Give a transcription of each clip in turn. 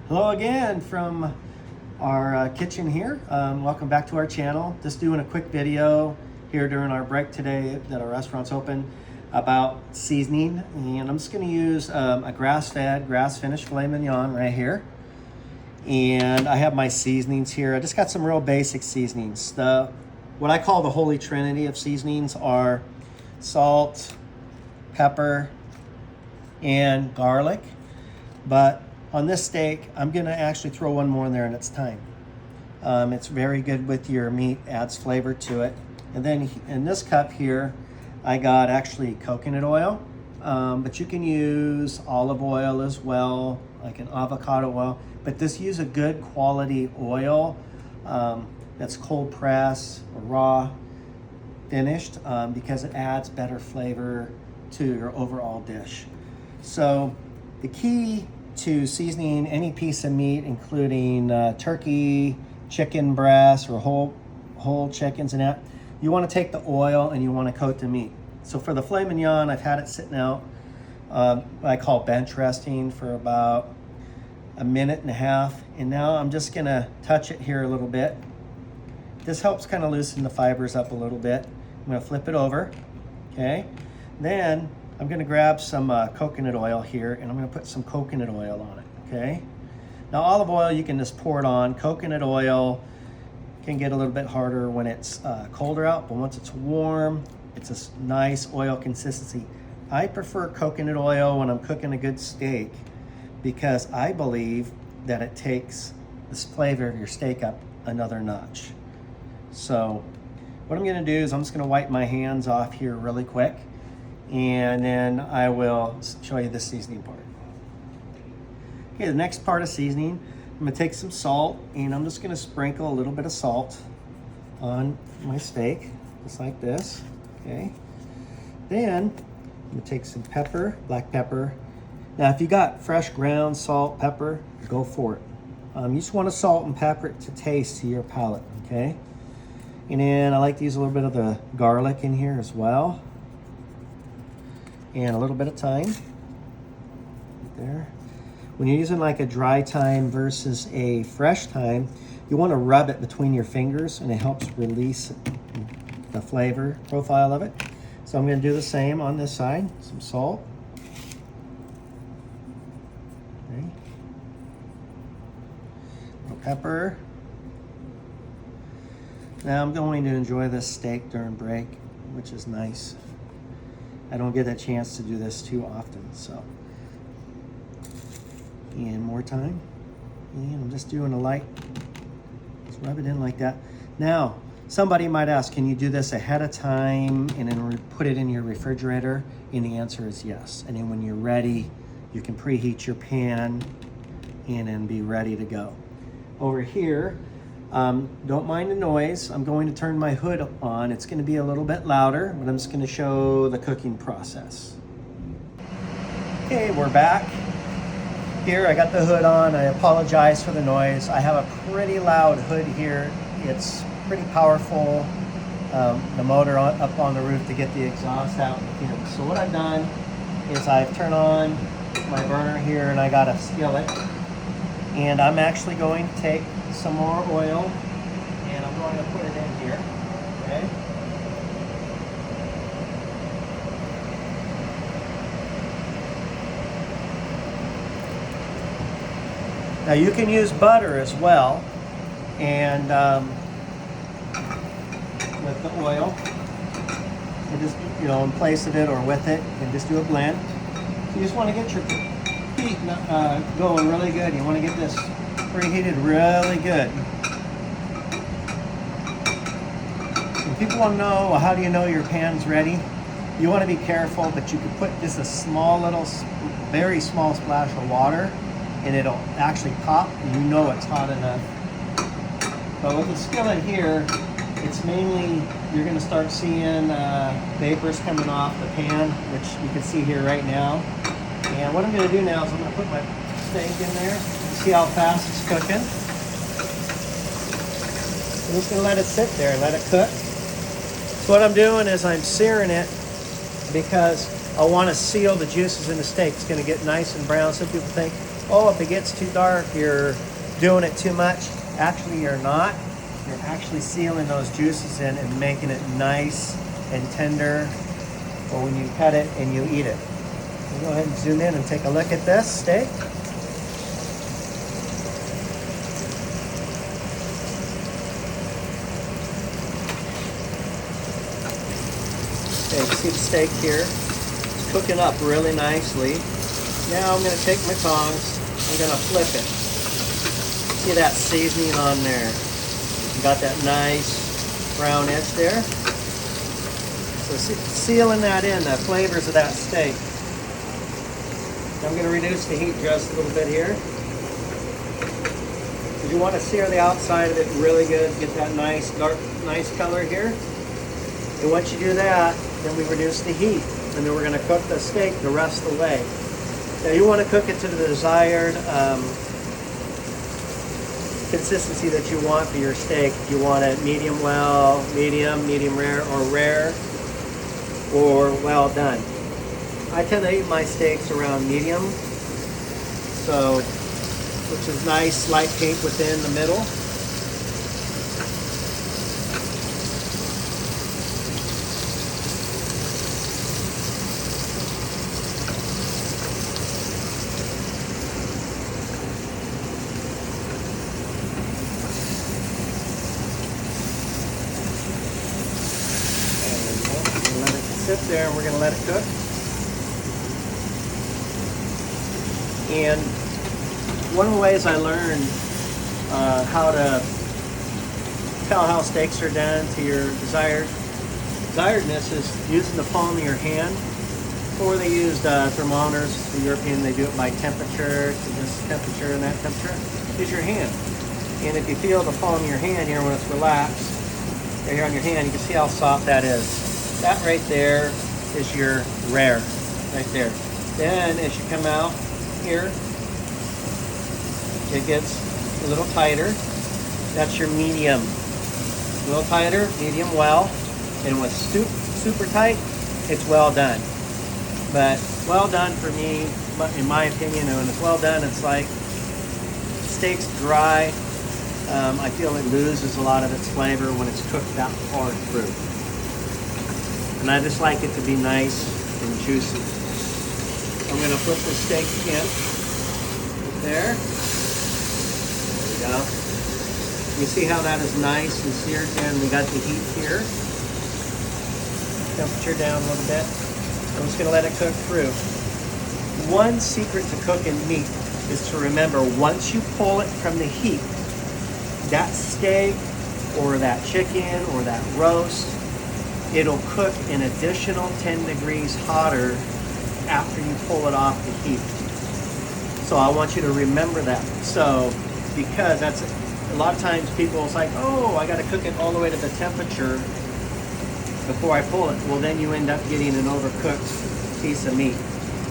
Hello again from our kitchen here. Welcome back to our channel. Just doing a quick video here during our break today that our restaurant's open about seasoning. And I'm just going to use a grass-fed, grass-finished filet mignon right here. And I have my seasonings here. I just got some real basic seasonings. What I call the holy trinity of seasonings are salt, pepper, and garlic. But on this steak, I'm gonna actually throw one more in there, and it's thyme. It's very good with your meat, adds flavor to it. And then in this cup here, I got actually coconut oil, but you can use olive oil as well, like an avocado oil. But just use a good quality oil that's cold pressed or raw finished, because it adds better flavor to your overall dish. So the key to seasoning any piece of meat, including turkey, chicken breasts, or whole chickens and that, you want to take the oil and you want to coat the meat. So for the filet mignon, I've had it sitting out, what I call bench resting, for about a minute and a half. And now I'm just gonna touch it here a little bit. This helps kind of loosen the fibers up a little bit. I'm gonna flip it over, okay? Then I'm gonna grab some coconut oil here, and I'm gonna put some coconut oil on it, okay? Now olive oil, you can just pour it on. Coconut oil can get a little bit harder when it's colder out, but once it's warm, it's a nice oil consistency. I prefer coconut oil when I'm cooking a good steak because I believe that it takes this flavor of your steak up another notch. So what I'm gonna do is I'm just gonna wipe my hands off here really quick, and then I will show you the seasoning part. Okay, the next part of seasoning, I'm gonna take some salt, and I'm just gonna sprinkle a little bit of salt on my steak, just like this, okay? Then I'm gonna take some pepper, black pepper. Now, if you got fresh ground salt, pepper, go for it. You just wanna salt and pepper it to taste to your palate, okay? And then I like to use a little bit of the garlic in here as well. And a little bit of thyme right there. When you're using like a dry thyme versus a fresh thyme, you want to rub it between your fingers, and it helps release the flavor profile of it. So I'm going to do the same on this side. Some salt. Okay. A little pepper. Now I'm going to enjoy this steak during break, which is nice. I don't get a chance to do this too often, so. And more time. And I'm just doing a light, just rub it in like that. Now, somebody might ask, can you do this ahead of time and then put it in your refrigerator? And the answer is yes. And then when you're ready, you can preheat your pan and then be ready to go. Over here, don't mind the noise. I'm going to turn my hood on. It's going to be a little bit louder, but I'm just going to show the cooking process. Okay, we're back. Here, I got the hood on. I apologize for the noise. I have a pretty loud hood here. It's pretty powerful. The motor up on the roof to get the exhaust out. So what I've done is I've turned on my burner here, and I got a skillet. And I'm actually going to take some more oil, and I'm going to put it in here, okay? Now you can use butter as well, and with the oil, and just, in place of it or with it, and just do a blend. So you just want to get your heat going really good. You want to get this preheated really good. And people want to know, well, how do you know your pan's ready? You want to be careful, but you can put just a small little, very small splash of water, and it'll actually pop, and you know it's hot enough. But with the skillet here, it's mainly, you're going to start seeing vapors coming off the pan, which you can see here right now. And what I'm going to do now is I'm going to put my steak in there. See how fast it's cooking. I'm just going to let it sit there and let it cook. So what I'm doing is I'm searing it because I want to seal the juices in the steak. It's going to get nice and brown. Some people think oh, if it gets too dark, you're doing it too much. Actually, you're not. You're actually sealing those juices in and making it nice and tender for when you cut it and you eat it. We'll go ahead and zoom in and take a look at this steak. Okay, you see the steak here? It's cooking up really nicely. Now I'm going to take my tongs, I'm going to flip it. See that seasoning on there? You got that nice brown edge there. So sealing that in, the flavors of that steak. I'm going to reduce the heat just a little bit here. Because you want to sear the outside of it really good, get that nice dark, nice color here. And once you do that, then we reduce the heat. And then we're going to cook the steak the rest of the way. Now you want to cook it to the desired consistency that you want for your steak. You want it medium well, medium rare, or well done. I tend to eat my steaks around medium, so which is nice light pink within the middle. Sit there and we're going to let it cook. And one of the ways I learned how to tell how steaks are done to your desiredness is using the palm of your hand, or they used thermometers. The European, they do it by temperature, to this temperature and that temperature. Use your hand. And if you feel the palm of your hand here when it's relaxed, right here on your hand, you can see how soft that is. That right there is your rare, right there. Then as you come out here, it gets a little tighter. That's your medium. A little tighter, medium well. And with super tight, it's well done. But well done for me, in my opinion, when it's well done, it's like steak's dry. I feel it loses a lot of its flavor when it's cooked that hard through. And I just like it to be nice and juicy. I'm going to flip the steak again. There. There we go. You see how that is nice and seared in. We got the heat here. Temperature down a little bit. I'm just going to let it cook through. One secret to cooking meat is to remember, once you pull it from the heat, that steak or that chicken or that roast, it'll cook an additional 10 degrees hotter after you pull it off the heat. So I want you to remember that. So, because that's a lot of times people is like, oh, I got to cook it all the way to the temperature before I pull it. Well, then you end up getting an overcooked piece of meat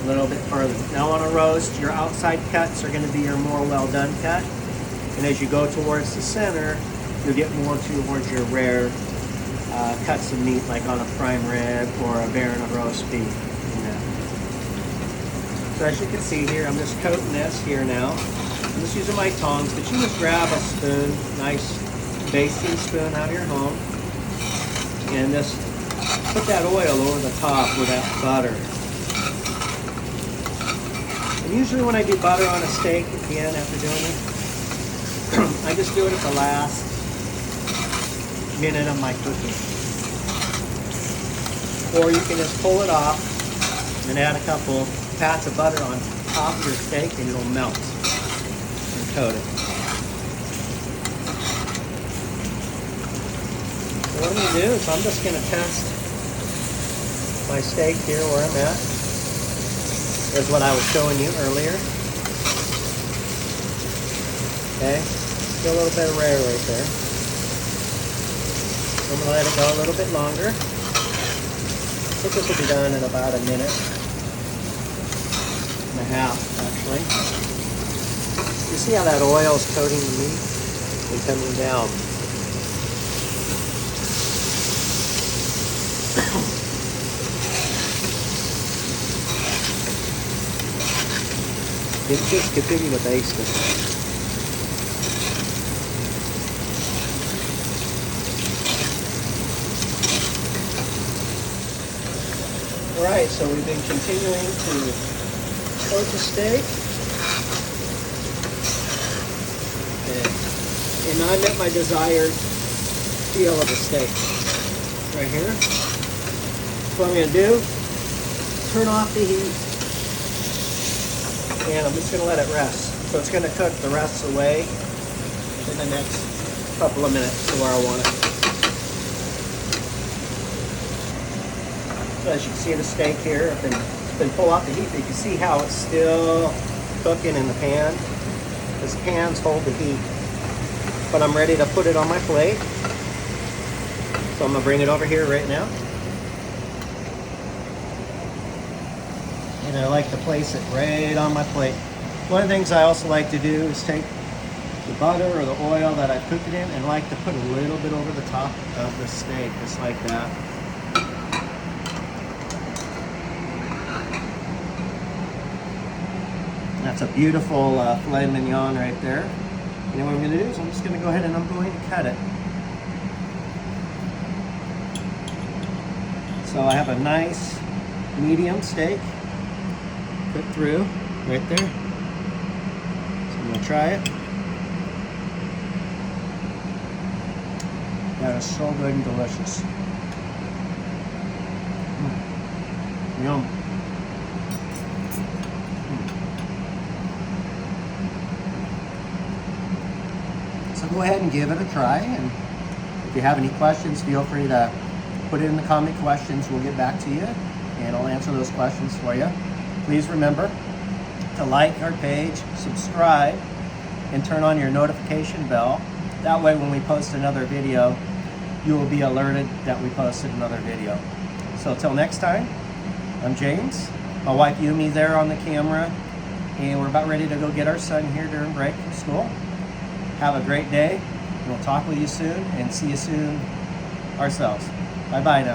a little bit further. Now on a roast, your outside cuts are going to be your more well done cut. And as you go towards the center, you'll get more towards your rare cuts of meat, like on a prime rib or a bear and a roast beef. So as you can see here, I'm just coating this here now. I'm just using my tongs, but you just grab a spoon, nice basting spoon out of your home, and just put that oil over the top with that butter. And usually when I do butter on a steak at the end after doing it, I just do it at the last minute of my cooking. Or you can just pull it off and add a couple pats of butter on top of your steak and it'll melt and coat it. So what I'm going to do is I'm just going to test my steak here where I'm at. Is what I was showing you earlier. Okay, still a little bit of rare right there. I'm going to let it go a little bit longer. I think this will be done in about a minute and a half, actually. You see how that oil is coating the meat and coming down. just continue to baste it. All right, so we've been continuing to coat the steak. And I'm at my desired feel of the steak. Right here. So what I'm going to do, turn off the heat, and I'm just going to let it rest. So it's going to cook the rest away in the next couple of minutes to where I want it. So as you can see the steak here, it's been pulled off the heat, but you can see how it's still cooking in the pan. This pans hold the heat. But I'm ready to put it on my plate. So I'm gonna bring it over here right now. And I like to place it right on my plate. One of the things I also like to do is take the butter or the oil that I cooked it in and like to put a little bit over the top of the steak, just like that. That's a beautiful filet mignon right there. And then what I'm going to do is I'm just going to go ahead and I'm going to cut it. So I have a nice medium steak cut through right there. So I'm going to try it. That is so good and delicious. Yum. So go ahead and give it a try, and if you have any questions, feel free to put it in the comment questions. We'll get back to you and I'll answer those questions for you. Please remember to like our page, subscribe, and turn on your notification bell. That way when we post another video, you will be alerted that we posted another video. So until next time, I'm James, my wife Yumi there on the camera, and we're about ready to go get our son here during break from school. Have a great day, and we'll talk with you soon and see you soon ourselves. Bye-bye now.